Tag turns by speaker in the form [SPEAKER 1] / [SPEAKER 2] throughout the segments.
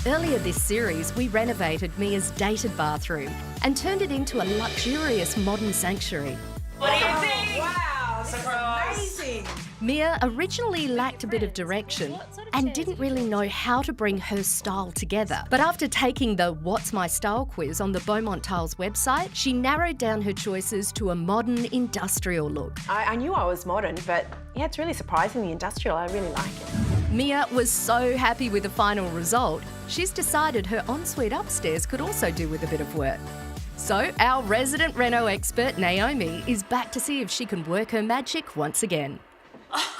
[SPEAKER 1] Earlier this series, we renovated Mia's dated bathroom and turned it into a luxurious modern sanctuary.
[SPEAKER 2] What do you think?
[SPEAKER 3] Wow, this is amazing.
[SPEAKER 1] Mia originally lacked a bit of direction and didn't really know how to bring her style together. But after taking the What's My Style quiz on the Beaumont Tiles website, she narrowed down her choices to a modern industrial look.
[SPEAKER 3] I knew I was modern, but yeah, it's really surprisingly industrial. I really like it.
[SPEAKER 1] Mia was so happy with the final result, she's decided her ensuite upstairs could also do with a bit of work. So our resident reno expert, Naomi, is back to see if she can work her magic once again.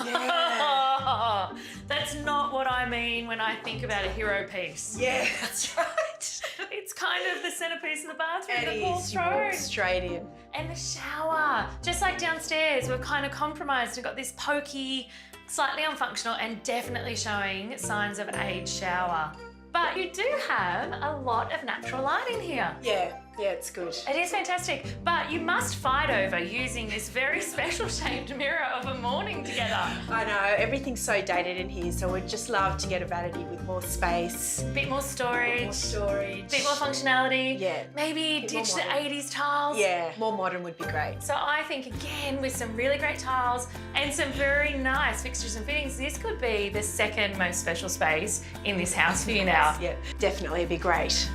[SPEAKER 2] Yeah. That's not what I mean when I think about a hero piece.
[SPEAKER 3] Yeah, that's right.
[SPEAKER 2] It's kind of the centrepiece of the bathroom that
[SPEAKER 3] It
[SPEAKER 2] falls
[SPEAKER 3] is, you walk
[SPEAKER 2] through.
[SPEAKER 3] straight in.
[SPEAKER 2] And the shower. Just like downstairs, we're kind of compromised and got this pokey, slightly unfunctional and definitely showing signs of an aged shower. But you do have a lot of natural light in here.
[SPEAKER 3] Yeah, it's good.
[SPEAKER 2] It is fantastic, but you must fight over using this very special shaped mirror of a morning together.
[SPEAKER 3] I know, everything's so dated in here, so we'd just love to get a vanity with more space.
[SPEAKER 2] Bit more storage. Bit more functionality.
[SPEAKER 3] Yeah.
[SPEAKER 2] Maybe
[SPEAKER 3] Bit more
[SPEAKER 2] ditch the
[SPEAKER 3] modern.
[SPEAKER 2] 80s tiles.
[SPEAKER 3] Yeah, more modern would be great.
[SPEAKER 2] So I think, again, with some really great tiles and some very nice fixtures and fittings, this could be the second most special space in this house for you now.
[SPEAKER 3] Yeah, definitely be great.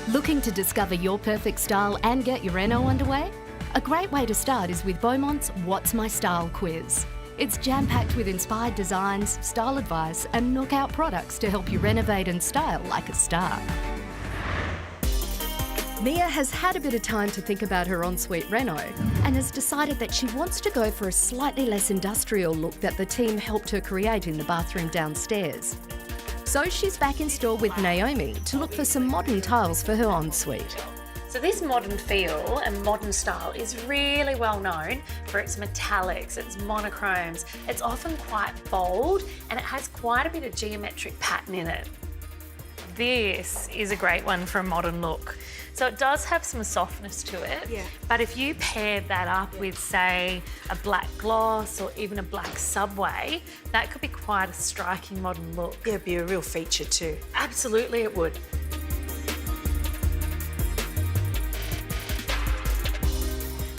[SPEAKER 1] Looking to discover your perfect style and get your reno underway? A great way to start is with Beaumont's What's My Style quiz. It's jam-packed with inspired designs, style advice and knockout products to help you renovate and style like a star. Mia has had a bit of time to think about her ensuite reno and has decided that she wants to go for a slightly less industrial look that the team helped her create in the bathroom downstairs. So she's back in store with Naomi to look for some modern tiles for her ensuite.
[SPEAKER 2] So this modern feel and modern style is really well known for its metallics, its monochromes. It's often quite bold and it has quite a bit of geometric pattern in it. This is a great one for a modern look. So it does have some softness to it,
[SPEAKER 3] Yeah.
[SPEAKER 2] but if you paired that up with, say, a black gloss or even a black subway, that could be quite a striking modern look.
[SPEAKER 3] Yeah, it'd be a real feature too.
[SPEAKER 2] Absolutely it would.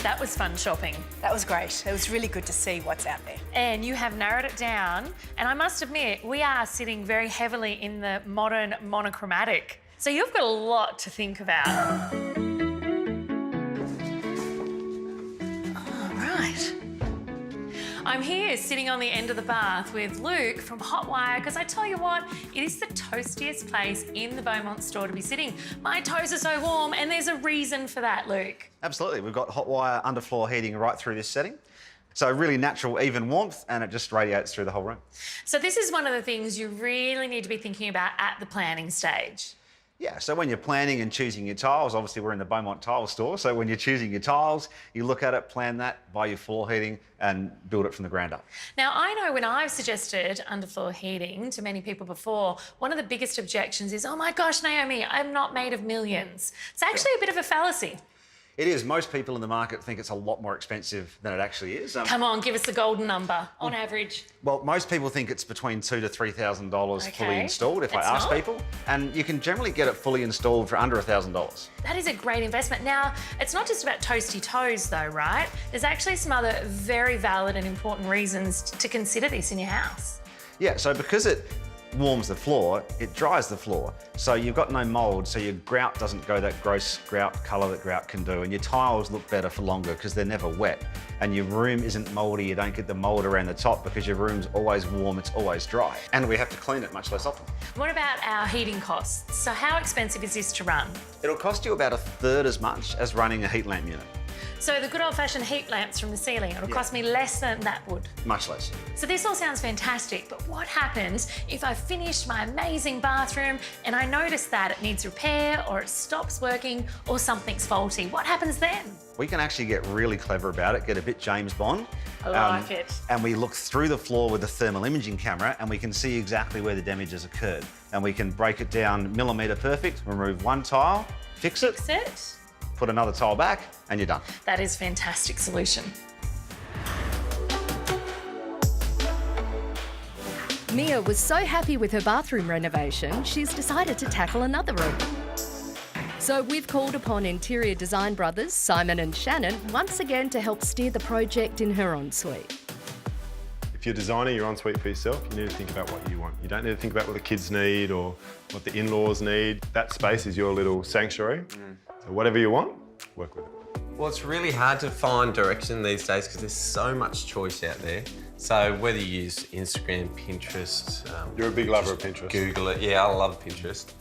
[SPEAKER 2] That was fun shopping.
[SPEAKER 3] That was great. It was really good to see what's out there.
[SPEAKER 2] And you have narrowed it down. And I must admit, we are sitting very heavily in the modern monochromatic. So you've got a lot to think about. All right. I'm here sitting on the end of the bath with Luke from Hotwire because I tell you what, it is the toastiest place in the Beaumont store to be sitting. My toes are so warm and there's a reason for that, Luke.
[SPEAKER 4] Absolutely. We've got Hotwire underfloor heating right through this setting. So really natural, even warmth, and it just radiates through the whole room.
[SPEAKER 2] So this is one of the things you really need to be thinking about at the planning stage.
[SPEAKER 4] Yeah, so when you're planning and choosing your tiles, obviously we're in the Beaumont tile store, so when you're choosing your tiles, you look at it, plan that, buy your floor heating and build it from the ground up.
[SPEAKER 2] Now, I know when I've suggested underfloor heating to many people before, one of the biggest objections is, oh my gosh, Naomi, I'm not made of millions. It's actually a bit of a fallacy.
[SPEAKER 4] It is. Most people in the market think it's a lot more expensive than it actually is.
[SPEAKER 2] Come on, give us the golden number on average.
[SPEAKER 4] Well, most people think it's between $2,000 to $3,000 fully installed, if I
[SPEAKER 2] It's
[SPEAKER 4] ask
[SPEAKER 2] not.
[SPEAKER 4] people. And you can generally get it fully installed for under $1,000.
[SPEAKER 2] That is a great investment. Now, it's not just about toasty toes though, right? There's actually some other very valid and important reasons to consider this in your house.
[SPEAKER 4] Yeah, so because it warms the floor, it dries the floor. So you've got no mould, so your grout doesn't go that gross grout colour that grout can do, and your tiles look better for longer because they're never wet. And your room isn't mouldy, you don't get the mould around the top because your room's always warm, it's always dry. And we have to clean it much less often.
[SPEAKER 2] What about our heating costs? So how expensive is this to run?
[SPEAKER 4] It'll cost you about 1/3 as much as running a heat lamp unit.
[SPEAKER 2] So the good old-fashioned heat lamps from the ceiling, it'll cost me less than that would.
[SPEAKER 4] Much less.
[SPEAKER 2] So this all sounds fantastic, but what happens if I finish my amazing bathroom and I notice that it needs repair or it stops working or something's faulty? What happens then?
[SPEAKER 4] We can actually get really clever about it, get a bit James Bond.
[SPEAKER 2] I like it.
[SPEAKER 4] And we look through the floor with a thermal imaging camera and we can see exactly where the damage has occurred. And we can break it down millimetre perfect, remove one tile, fix it,
[SPEAKER 2] Fix it.
[SPEAKER 4] put another tile back, and you're done.
[SPEAKER 2] That is a fantastic solution.
[SPEAKER 1] Mia was so happy with her bathroom renovation, she's decided to tackle another room. So we've called upon interior design brothers Simon and Shannon once again to help steer the project in her ensuite.
[SPEAKER 5] If you're designing your ensuite for yourself, you need to think about what you want. You don't need to think about what the kids need or what the in-laws need. That space is your little sanctuary. So whatever you want, work with it.
[SPEAKER 6] Well, it's really hard to find direction these days because there's so much choice out there. So whether you use Instagram, Pinterest...
[SPEAKER 5] You're a big lover of Pinterest.
[SPEAKER 6] Google it. Yeah, I love Pinterest.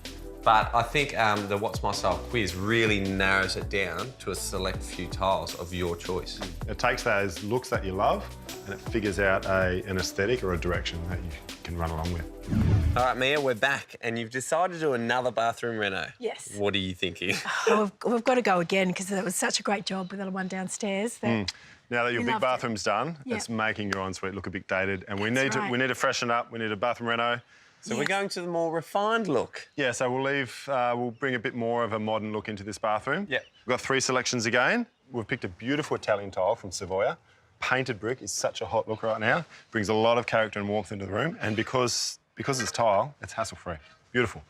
[SPEAKER 6] But I think the What's My Style quiz really narrows it down to a select few tiles of your choice.
[SPEAKER 5] It takes those looks that you love and it figures out an aesthetic or a direction that you can run along with.
[SPEAKER 6] All right, Mia, we're back and you've decided to do another bathroom reno.
[SPEAKER 3] Yes.
[SPEAKER 6] What are you thinking?
[SPEAKER 3] Oh, we've got to go again because it was such a great job with the one downstairs. That
[SPEAKER 5] Now that your
[SPEAKER 3] We
[SPEAKER 5] big
[SPEAKER 3] loved it.
[SPEAKER 5] bathroom's done,
[SPEAKER 3] Yeah.
[SPEAKER 5] it's making your ensuite look a bit dated, and we
[SPEAKER 3] That's
[SPEAKER 5] need
[SPEAKER 3] right.
[SPEAKER 5] to freshen up. We need a bathroom reno.
[SPEAKER 6] So we're going to the more refined look.
[SPEAKER 5] Yeah, so we'll bring a bit more of a modern look into this bathroom.
[SPEAKER 6] Yep.
[SPEAKER 5] We've got 3 selections again. We've picked a beautiful Italian tile from Savoia. Painted brick is such a hot look right now. Brings a lot of character and warmth into the room, and because it's tile, it's hassle-free. Beautiful.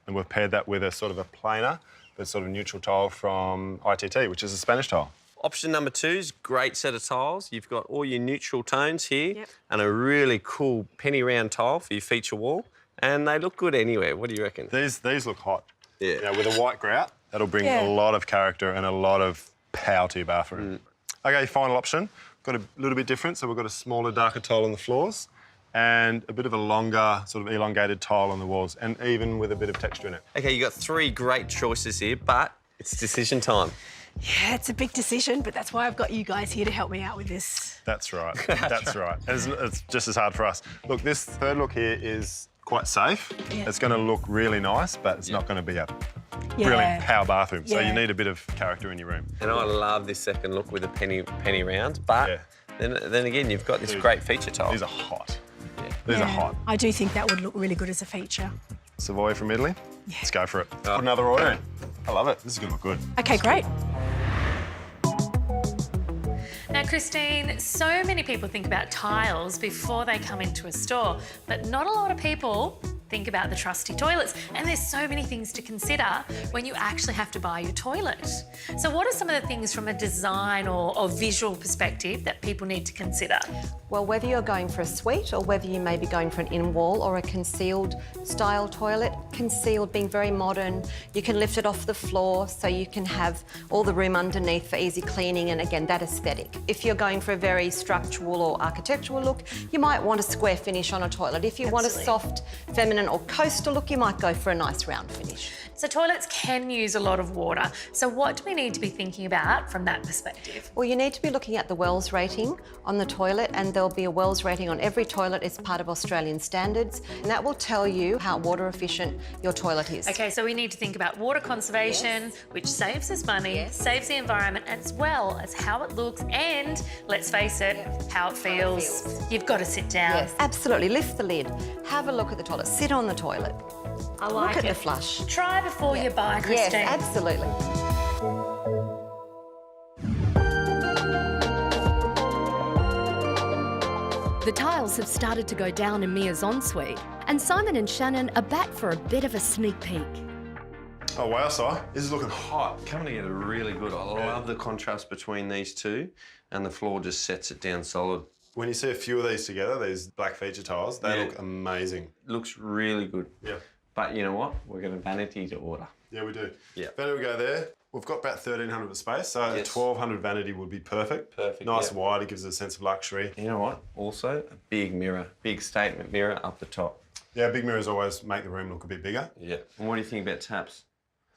[SPEAKER 5] And we've paired that with a sort of a plainer, but sort of neutral tile from ITT, which is a Spanish tile.
[SPEAKER 6] Option number 2 is great set of tiles. You've got all your neutral tones here
[SPEAKER 3] Yep.
[SPEAKER 6] and a really cool penny round tile for your feature wall. And they look good anywhere. What do you reckon?
[SPEAKER 5] These look hot.
[SPEAKER 6] Yeah.
[SPEAKER 5] You know, with a white grout, that'll bring
[SPEAKER 3] Yeah.
[SPEAKER 5] a lot of character and a lot of power to your bathroom. Okay, final option. Got a little bit different, so we've got a smaller, darker tile on the floors and a bit of a longer, sort of elongated tile on the walls, and even with a bit of texture in it.
[SPEAKER 6] Okay, you've got 3 great choices here, but it's decision time.
[SPEAKER 3] Yeah, it's a big decision, but that's why I've got you guys here to help me out with this.
[SPEAKER 5] That's right. That's right. It's just as hard for us. Look, this third look here is quite safe.
[SPEAKER 3] Yeah.
[SPEAKER 5] It's going to look really nice, but it's not going to be a
[SPEAKER 3] Yeah.
[SPEAKER 5] brilliant power bathroom. So
[SPEAKER 3] Yeah.
[SPEAKER 5] you need a bit of character in your room.
[SPEAKER 6] And I love this second look with the penny rounds, but
[SPEAKER 5] Yeah.
[SPEAKER 6] then again, you've got this great feature tile.
[SPEAKER 5] These are hot.
[SPEAKER 6] Yeah.
[SPEAKER 5] These
[SPEAKER 3] Yeah.
[SPEAKER 5] are hot.
[SPEAKER 3] I do think that would look really good as a feature.
[SPEAKER 5] Savoy from Italy. Let's go for it. Put another order in. I love it. This is going to look good.
[SPEAKER 3] Okay, great.
[SPEAKER 2] Now, Christine, so many people think about tiles before they come into a store, but not a lot of people think about the trusty toilets. And there's so many things to consider when you actually have to buy your toilet. So what are some of the things from a design or visual perspective that people need to consider?
[SPEAKER 7] Well, whether you're going for a suite or whether you may be going for an in-wall or a concealed style toilet, concealed being very modern, you can lift it off the floor so you can have all the room underneath for easy cleaning and again, that aesthetic. If you're going for a very structural or architectural look, you might want a square finish on a toilet. If you want a soft, feminine or coastal look, you might go for a nice round finish.
[SPEAKER 2] So toilets can use a lot of water. So what do we need to be thinking about from that perspective?
[SPEAKER 7] Well, you need to be looking at the Wells rating on the toilet, and there'll be a Wells rating on every toilet as part of Australian standards, and that will tell you how water efficient your toilet is.
[SPEAKER 2] Okay, so we need to think about water conservation, which saves us money, saves the environment, as well as how it looks and, let's face it, how it feels. You've got to sit down.
[SPEAKER 7] Yes, absolutely. Lift the lid. Have a look at the toilet. Sit on the toilet.
[SPEAKER 2] I like
[SPEAKER 7] Look at
[SPEAKER 2] it.
[SPEAKER 7] the flush.
[SPEAKER 2] Try before you buy, Christine.
[SPEAKER 7] Yes, absolutely.
[SPEAKER 1] The tiles have started to go down in Mia's ensuite, and Simon and Shannon are back for a bit of a sneak peek.
[SPEAKER 5] Oh, wow, Si. This is looking hot.
[SPEAKER 6] Coming together really good. I love the contrast between these two, and the floor just sets it down solid.
[SPEAKER 5] When you see a few of these together, these black feature tiles, they
[SPEAKER 6] Yeah.
[SPEAKER 5] look amazing.
[SPEAKER 6] Looks really good.
[SPEAKER 5] Yeah.
[SPEAKER 6] But you know what? We're going to Vanity to order.
[SPEAKER 5] Yeah, we do.
[SPEAKER 6] Yeah.
[SPEAKER 5] Vanity will go there. We've got about 1,300 of space, so
[SPEAKER 6] Yes.
[SPEAKER 5] 1,200 Vanity would be perfect.
[SPEAKER 6] Perfect,
[SPEAKER 5] Nice
[SPEAKER 6] yeah.
[SPEAKER 5] wide, it gives it a sense of luxury.
[SPEAKER 6] You know what? Also, a big mirror, big statement mirror up the top.
[SPEAKER 5] Yeah, big mirrors always make the room look a bit bigger.
[SPEAKER 6] Yeah. And what do you think about taps?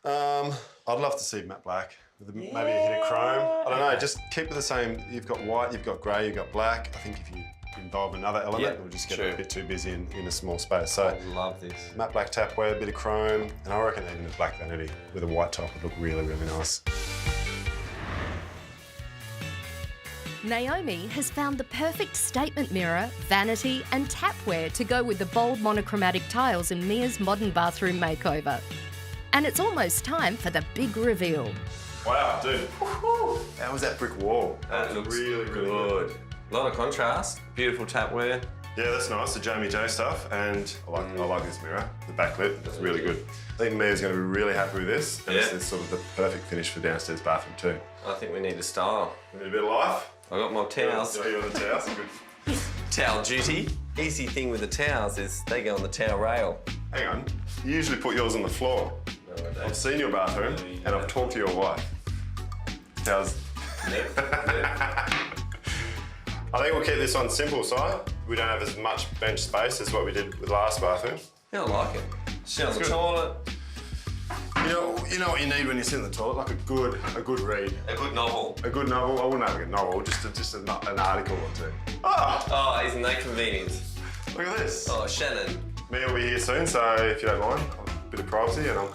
[SPEAKER 5] I'd love to see matte black with maybe a hit of chrome. I don't know, just keep it the same. You've got white, you've got grey, you've got black. I think if you involve another element,
[SPEAKER 6] Yeah,
[SPEAKER 5] it'll just get
[SPEAKER 6] true.
[SPEAKER 5] a bit too busy in a small space. So
[SPEAKER 6] I love this.
[SPEAKER 5] matte black tapware, a bit of chrome, and I reckon even a black vanity with a white top would look really, really nice.
[SPEAKER 1] Naomi has found the perfect statement mirror, vanity and tapware to go with the bold monochromatic tiles in Mia's modern bathroom makeover. And it's almost time for the big reveal.
[SPEAKER 5] Wow, dude. How was that brick wall?
[SPEAKER 6] That looks
[SPEAKER 5] really,
[SPEAKER 6] good.
[SPEAKER 5] really good.
[SPEAKER 6] A lot of contrast. Beautiful tapware.
[SPEAKER 5] Yeah, that's nice, the Jamie J stuff, and I like this mirror, the backlit, it's really good. I think Mia's going to be really happy with this, and
[SPEAKER 6] Yeah.
[SPEAKER 5] this is sort of the perfect finish for downstairs bathroom too.
[SPEAKER 6] I think we need a style.
[SPEAKER 5] We need a bit of life.
[SPEAKER 6] I got my towels.
[SPEAKER 5] Oh, you want the towels? Good.
[SPEAKER 6] Towel duty. Easy thing with the towels is they go on the towel rail.
[SPEAKER 5] Hang on, you usually put yours on the floor.
[SPEAKER 6] No, I don't.
[SPEAKER 5] I've seen your bathroom, and I've talked to your wife. Towels. I think we'll keep this on simple side. We don't have as much bench space as what we did with the last bathroom.
[SPEAKER 6] Yeah, I like it. Sit on the
[SPEAKER 5] good.
[SPEAKER 6] toilet.
[SPEAKER 5] You know what you need when you sit in the toilet? Like a good read.
[SPEAKER 6] A good novel.
[SPEAKER 5] A good novel. I wouldn't have a novel, just an article or two. Oh,
[SPEAKER 6] Oh, isn't that convenient?
[SPEAKER 5] look at this.
[SPEAKER 6] Oh, Shannon.
[SPEAKER 5] Mia will be here soon, so if you don't mind, a bit of privacy, and I'm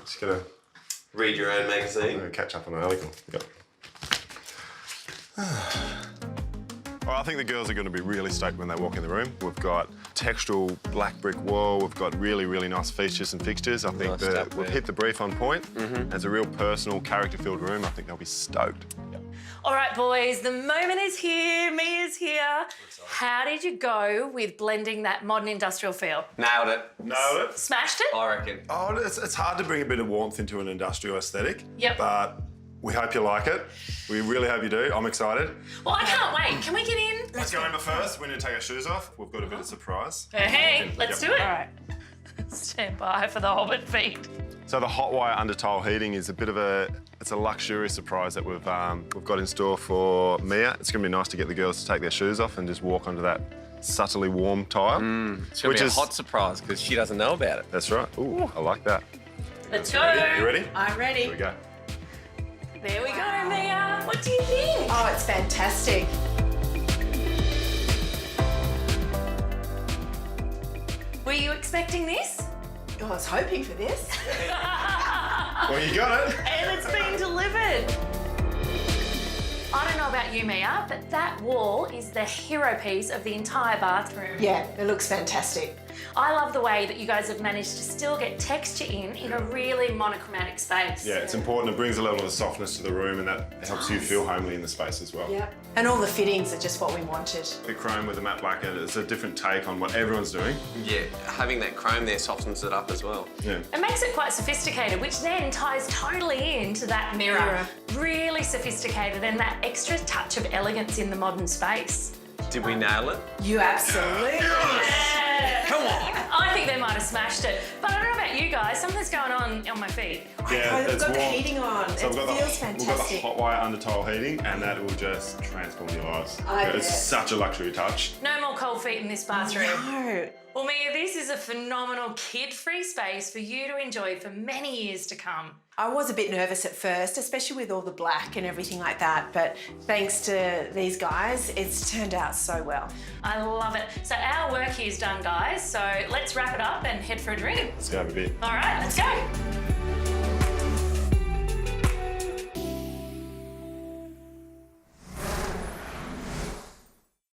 [SPEAKER 5] just gonna
[SPEAKER 6] Read your own magazine.
[SPEAKER 5] catch up on an article. Yep. Well, I think the girls are going to be really stoked when they walk in the room. We've got textural black brick wall. We've got really, really nice features and fixtures. I think
[SPEAKER 6] Nice
[SPEAKER 5] that
[SPEAKER 6] stuff,
[SPEAKER 5] we've
[SPEAKER 6] yeah.
[SPEAKER 5] hit the brief on point. It's a real personal, character-filled room. I think they'll be stoked.
[SPEAKER 2] All right, boys, the moment is here. Mia's here. How did you go with blending that modern industrial feel?
[SPEAKER 6] Nailed it.
[SPEAKER 5] Nailed it.
[SPEAKER 2] Smashed it?
[SPEAKER 6] I reckon.
[SPEAKER 5] Oh, it's hard to bring a bit of warmth into an industrial aesthetic.
[SPEAKER 2] Yep.
[SPEAKER 5] But we hope you like it. We really hope you do. I'm excited.
[SPEAKER 2] Well, I can't wait. Can we get in?
[SPEAKER 5] Let's go in, but first, we need to take our shoes off. We've got a bit of surprise.
[SPEAKER 2] Hey, let's do it.
[SPEAKER 3] All right.
[SPEAKER 2] Stand by for the Hobbit feet.
[SPEAKER 5] So the hot wire under tile heating is it's a luxurious surprise that we've got in store for Mia. It's going to be nice to get the girls to take their shoes off and just walk onto that subtly warm tile.
[SPEAKER 6] It's going to be a hot surprise because she doesn't know about it.
[SPEAKER 5] That's right. Ooh, I like that.
[SPEAKER 2] Let's go.
[SPEAKER 5] You ready?
[SPEAKER 3] I'm ready.
[SPEAKER 5] Here we go.
[SPEAKER 2] There we go, Mia. What do you think?
[SPEAKER 3] Oh, it's fantastic.
[SPEAKER 2] Were you expecting this?
[SPEAKER 3] Oh, I was hoping for this.
[SPEAKER 5] Well, you got it.
[SPEAKER 2] And it's been delivered. I don't know about you, Mia, but that wall is the hero piece of the entire bathroom.
[SPEAKER 3] Yeah, it looks fantastic.
[SPEAKER 2] I love the way that you guys have managed to still get texture in a really monochromatic space.
[SPEAKER 5] Yeah, it's important. It brings a level of softness to the room, and that helps you feel homely in the space as well.
[SPEAKER 3] Yeah. And all the fittings are just what we wanted.
[SPEAKER 5] The chrome with the matte black, it's a different take on what everyone's doing.
[SPEAKER 6] Yeah, having that chrome there softens it up as well.
[SPEAKER 5] Yeah.
[SPEAKER 2] It makes it quite sophisticated, which then ties totally into that mirror. Really sophisticated and that extra touch of elegance in the modern space.
[SPEAKER 6] Did we nail it?
[SPEAKER 3] You absolutely.
[SPEAKER 6] Come on!
[SPEAKER 2] I think they might have smashed it. But I don't know about you guys, something's going on my feet.
[SPEAKER 5] Yeah,
[SPEAKER 3] I've
[SPEAKER 5] it's
[SPEAKER 3] got the
[SPEAKER 5] warm.
[SPEAKER 3] heating on.
[SPEAKER 5] So
[SPEAKER 3] It feels
[SPEAKER 5] we've got
[SPEAKER 3] fantastic.
[SPEAKER 5] the hot wire under tile heating, and that will just transform your lives.
[SPEAKER 3] I
[SPEAKER 5] It's
[SPEAKER 3] bet.
[SPEAKER 5] such a luxury touch.
[SPEAKER 2] No more cold feet in this bathroom.
[SPEAKER 3] No.
[SPEAKER 2] Well, Mia, this is a phenomenal kid-free space for you to enjoy for many years to come.
[SPEAKER 3] I was a bit nervous at first, especially with all the black and everything like that, but thanks to these guys, it's turned out so well.
[SPEAKER 2] I love it. So our work here is done, guys. So let's wrap it up and head for a drink.
[SPEAKER 5] Let's go have a bit.
[SPEAKER 2] All right, let's go.